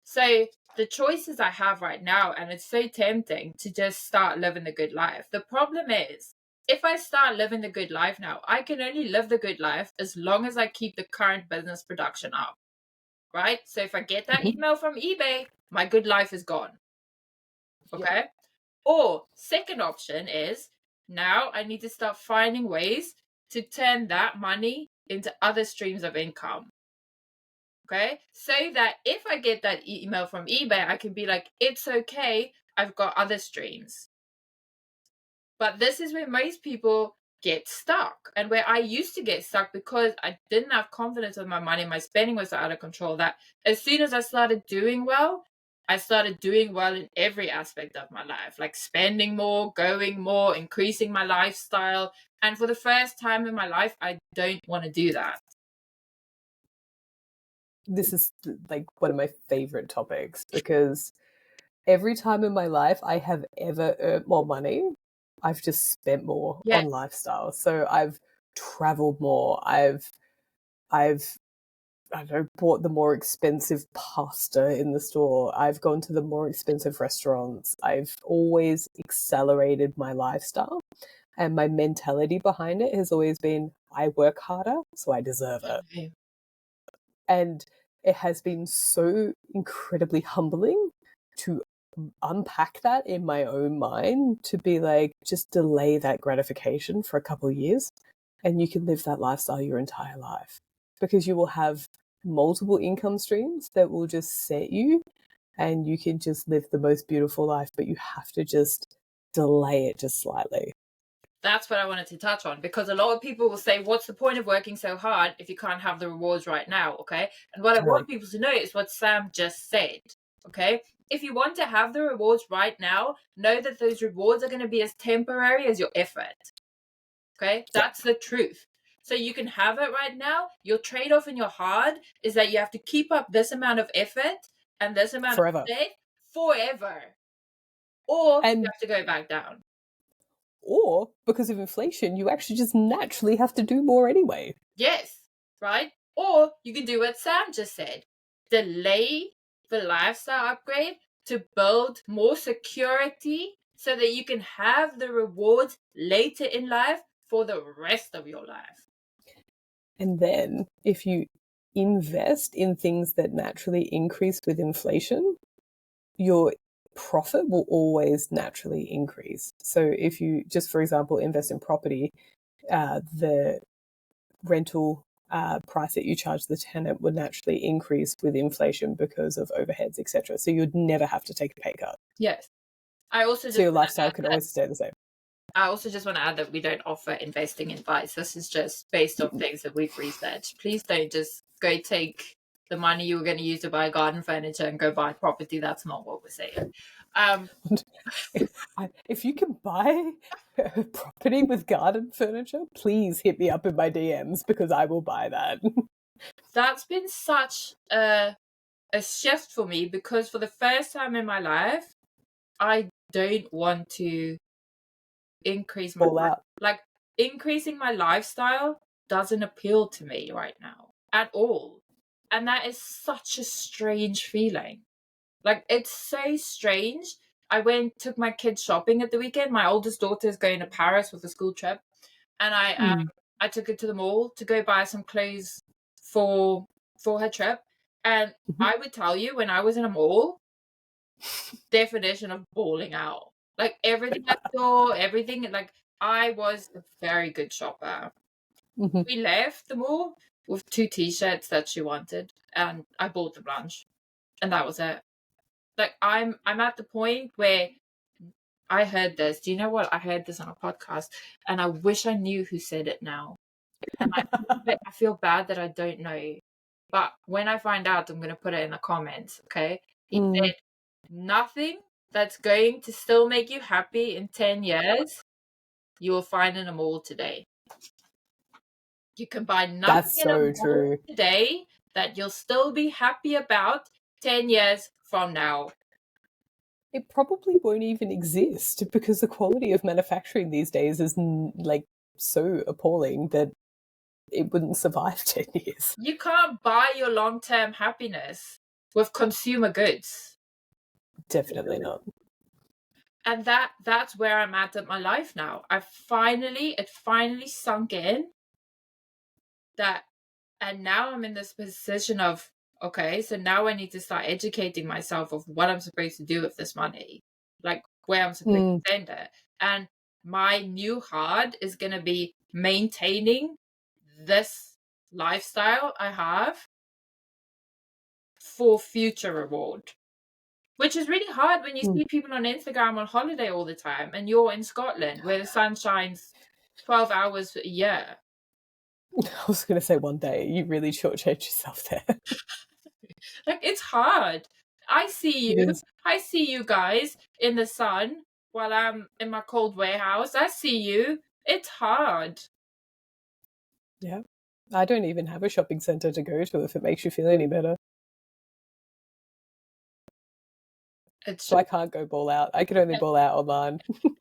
A: So the choices I have right now, and it's so tempting to just start living the good life. The problem is, if I start living the good life now, I can only live the good life as long as I keep the current business production up. Right? So if I get that email from eBay, my good life is gone. Okay? Yep. Or second option is now I need to start finding ways to turn that money into other streams of income. Okay? So that if I get that email from eBay, I can be like, it's okay, I've got other streams. But this is where most people get stuck, and where I used to get stuck because I didn't have confidence with my money. My spending was out of control. That as soon as I started doing well, I started doing well in every aspect of my life, like spending more, going more, increasing my lifestyle. And for the first time in my life, I don't want to do that.
B: This is like one of my favorite topics because every time in my life I have ever earned more money, I've just spent more on lifestyle. So I've traveled more. I've I don't know, bought the more expensive pasta in the store. I've gone to the more expensive restaurants. I've always accelerated my lifestyle. And my mentality behind it has always been, I work harder, so I deserve it. Okay. And it has been so incredibly humbling to unpack that in my own mind, to be like, just delay that gratification for a couple of years and you can live that lifestyle your entire life, because you will have multiple income streams that will just set you and you can just live the most beautiful life, but you have to just delay it just slightly.
A: That's what I wanted to touch on, because a lot of people will say, what's the point of working so hard if you can't have the rewards right now? Okay. And what I want people to know is what Sam just said. Okay. If you want to have the rewards right now, know that those rewards are going to be as temporary as your effort. Okay. That's the truth. So you can have it right now. Your trade-off in your hard is that you have to keep up this amount of effort and this amount
B: forever.
A: Of day forever. Or you have to go back down.
B: Or because of inflation, you actually just naturally have to do more anyway.
A: Yes, right? Or you can do what Sam just said. Delay the lifestyle upgrade to build more security so that you can have the rewards later in life for the rest of your life.
B: And then if you invest in things that naturally increase with inflation, your profit will always naturally increase. So if you just, for example, invest in property, the rental price that you charge the tenant would naturally increase with inflation because of overheads, etc. So you'd never have to take a pay cut.
A: Yes. I also
B: so your lifestyle could always stay the same.
A: I also just want to add that we don't offer investing advice. This is just based on things that we've researched. Please don't just go take the money you were going to use to buy garden furniture and go buy property. That's not what we're saying.
B: If you can buy property with garden furniture, please hit me up in my DMs, because I will buy that.
A: That's been such a shift for me, because for the first time in my life, I don't want to increase my life. Like, increasing my lifestyle doesn't appeal to me right now at all. And that is such a strange feeling. Like, it's so strange took my kids shopping at the weekend. My oldest daughter is going to Paris with a school trip, and I took her to the mall to go buy some clothes for her trip. And I would tell you, when I was in a mall, definition of balling out. Like everything I saw, everything, like I was a very good shopper. We left the mall with 2 t-shirts that she wanted, and I bought them lunch, and that was it. Like I'm at the point where I heard this. Do you know what? I heard this on a podcast, and I wish I knew who said it now. And I feel bad that I don't know. But when I find out, I'm going to put it in the comments, okay? He said, nothing that's going to still make you happy in 10 years, you will find in a mall today. You can buy nothing
B: That's
A: in a
B: so
A: mall
B: true.
A: today that you'll still be happy about 10 years from now.
B: It probably won't even exist because the quality of manufacturing these days is like so appalling that it wouldn't survive 10 years.
A: You can't buy your long-term happiness with consumer goods.
B: Definitely not.
A: And that's where I'm at my life now. It finally sunk in that, and now I'm in this position of, okay, so now I need to start educating myself of what I'm supposed to do with this money, like where I'm supposed to spend it. And my new hard is going to be maintaining this lifestyle I have for future reward, which is really hard when you see people on Instagram on holiday all the time, and you're in Scotland where the sun shines 12 hours a year.
B: I was going to say one day you really shortchange yourself there.
A: Like, it's hard. I see you guys in the sun while I'm in my cold warehouse. I see you. It's hard.
B: Yeah. I don't even have a shopping centre to go to if it makes you feel any better. So I can't go ball out. I can only ball out online.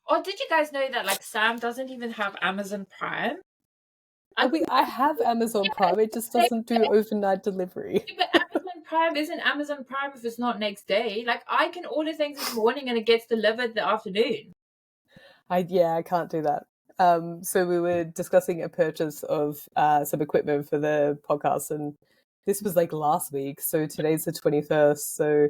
A: Oh, did you guys know that, like, Sam doesn't even have Amazon Prime?
B: I have Amazon Prime. It just doesn't do overnight delivery.
A: But Amazon Prime isn't Amazon Prime if it's not next day. Like, I can order things this morning and it gets delivered the afternoon.
B: I can't do that. So we were discussing a purchase of some equipment for the podcast, and this was like last week. So today's the 21st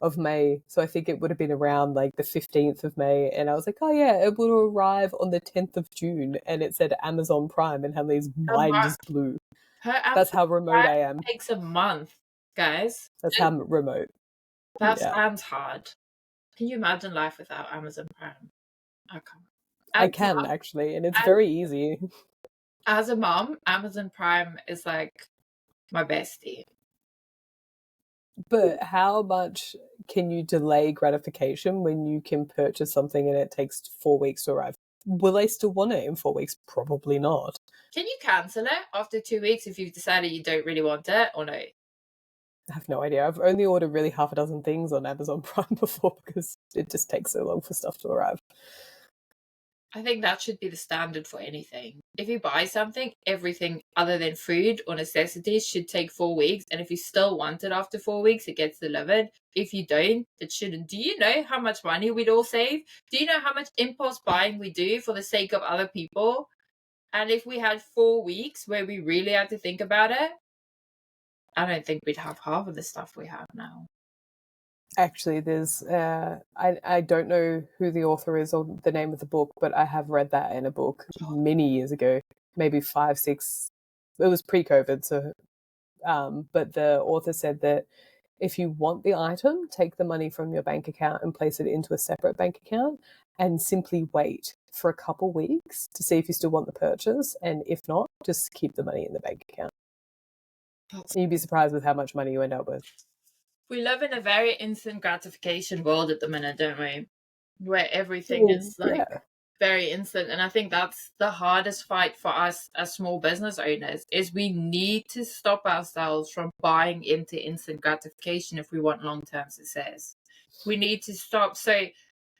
B: of May. So I think it would have been around like the 15th of May. And I was like, oh yeah, it will arrive on the 10th of June. And it said Amazon Prime, and Henley's mind just blew. That's how remote I am.
A: It takes a month, guys.
B: That's how remote.
A: That sounds hard. Can you imagine life without Amazon Prime? I can't.
B: I can actually, and it's very easy.
A: As a mom, Amazon Prime is like my bestie.
B: But how much can you delay gratification when you can purchase something and it takes 4 weeks to arrive? Will they still want it in 4 weeks? Probably not.
A: Can you cancel it after 2 weeks if you've decided you don't really want it, or no?
B: I have no idea. I've only ordered really half a dozen things on Amazon Prime before because it just takes so long for stuff to arrive.
A: I think that should be the standard for anything. If you buy something, everything other than food or necessities should take 4 weeks. And if you still want it after 4 weeks, it gets delivered. If you don't, it shouldn't. Do you know how much money we'd all save? Do you know how much impulse buying we do for the sake of other people? And if we had 4 weeks where we really had to think about it, I don't think we'd have half of the stuff we have now.
B: Actually, there's I don't know who the author is or the name of the book, but I have read that in a book many years ago, maybe 5, 6. It was pre-COVID, so but the author said that if you want the item, take the money from your bank account and place it into a separate bank account, and simply wait for a couple weeks to see if you still want the purchase, and if not, just keep the money in the bank account. You'd be surprised with how much money you end up with.
A: We live in a very instant gratification world at the minute, don't we? Where everything is like very instant. And I think that's the hardest fight for us as small business owners, is we need to stop ourselves from buying into instant gratification if we want long-term success. We need to stop. So,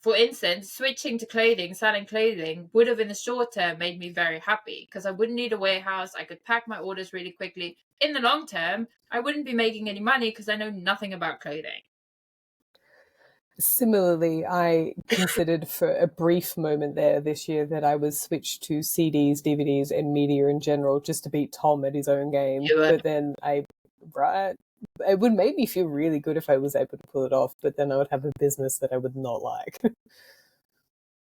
A: for instance, switching to clothing, selling clothing would have in the short term made me very happy because I wouldn't need a warehouse. I could pack my orders really quickly. In the long term, I wouldn't be making any money because I know nothing about clothing.
B: Similarly, I considered for a brief moment there this year that I would switch to CDs, DVDs, and media in general just to beat Tom at his own game. But then it would make me feel really good if I was able to pull it off, but then I would have a business that I would not like.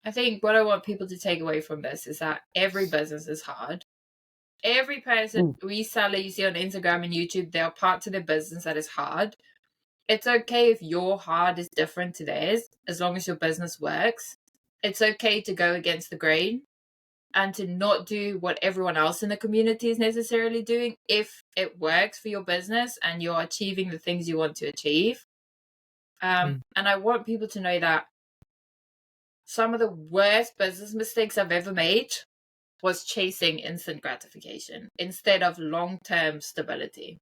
A: I think what I want people to take away from this is that every business is hard. Every person, reseller you see on Instagram and YouTube, there are parts of their business that is hard. It's okay if your hard is different to theirs, as long as your business works. It's okay to go against the grain and to not do what everyone else in the community is necessarily doing if it works for your business and you're achieving the things you want to achieve. And I want people to know that some of the worst business mistakes I've ever made was chasing instant gratification instead of long-term stability.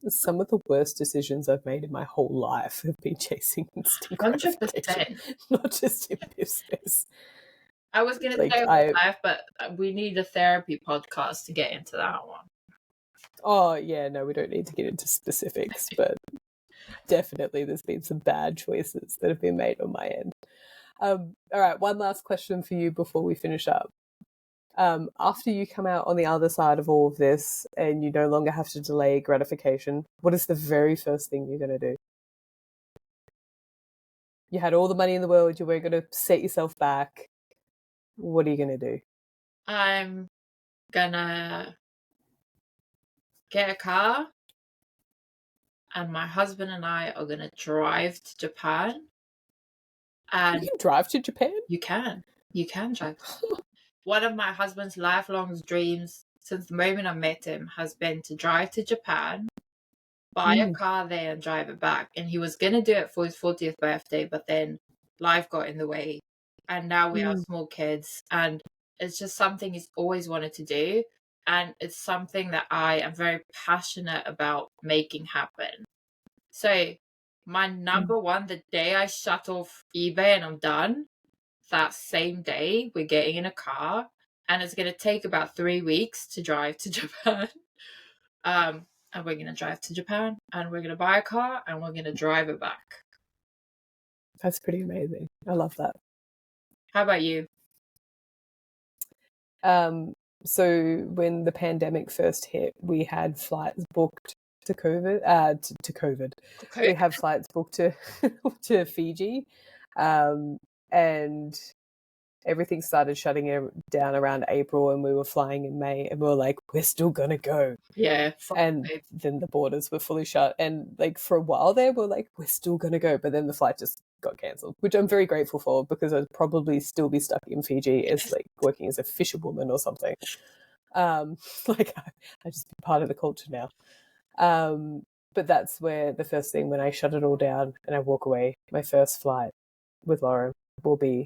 B: Some of the worst decisions I've made in my whole life have been chasing instant gratification,
A: 100%.
B: not just in business.
A: I was going to say whole life, but we need a therapy podcast to get into that one.
B: Oh, yeah, no, we don't need to get into specifics, but definitely there's been some bad choices that have been made on my end. All right, one last question for you before we finish up. After you come out on the other side of all of this and you no longer have to delay gratification, what is the very first thing you're going to do? You had all the money in the world, you were going to set yourself back. What are you going to do?
A: I'm going to get a car and my husband and I are going to drive to Japan. And
B: you can drive to Japan?
A: You can drive. One of my husband's lifelong dreams since the moment I met him has been to drive to Japan, buy a car there and drive it back. And he was going to do it for his 40th birthday, but then life got in the way. And now we have small kids. And it's just something he's always wanted to do. And it's something that I am very passionate about making happen. So my number one, the day I shut off eBay and I'm done, that same day we're getting in a car and it's going to take about 3 weeks to drive to Japan. And we're going to drive to Japan and we're going to buy a car and we're going to drive it back.
B: That's pretty amazing. I love that.
A: How about you?
B: So when the pandemic first hit, we had flights booked to COVID. We have flights booked to Fiji. And everything started shutting down around April and we were flying in May and we were like, we're still going to go.
A: Yeah.
B: And then the borders were fully shut. And like for a while there, we're like, we're still going to go. But then the flight just got cancelled, which I'm very grateful for because I'd probably still be stuck in Fiji as like working as a fisherwoman or something. Like I just be part of the culture now. But that's where the first thing when I shut it all down and I walk away, my first flight with Lauren will be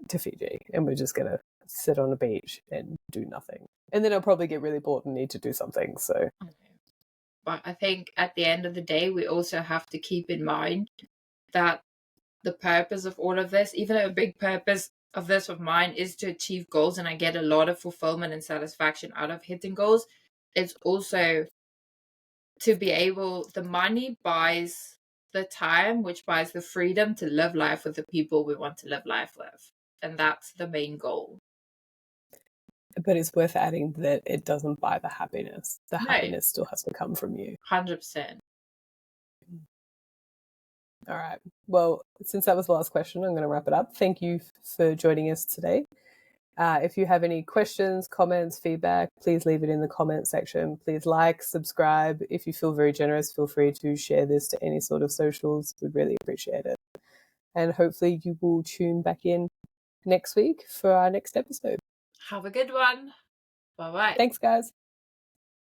B: to Fiji and we're just going to sit on a beach and do nothing. And then I'll probably get really bored and need to do something. So,
A: but I think at the end of the day, we also have to keep in mind that the purpose of all of this, even though a big purpose of this of mine is to achieve goals and I get a lot of fulfillment and satisfaction out of hitting goals, it's also to be able, the money buys the time, which buys the freedom to live life with the people we want to live life with. And that's the main goal.
B: But it's worth adding that it doesn't buy the happiness. The happiness still has to come from you.
A: 100%.
B: All right. Well, since that was the last question, I'm going to wrap it up. Thank you for joining us today. If you have any questions, comments, feedback, please leave it in the comment section. Please like, subscribe. If you feel very generous, feel free to share this to any sort of socials. We'd really appreciate it. And hopefully you will tune back in next week for our next episode.
A: Have a good one. Bye-bye.
B: Thanks, guys.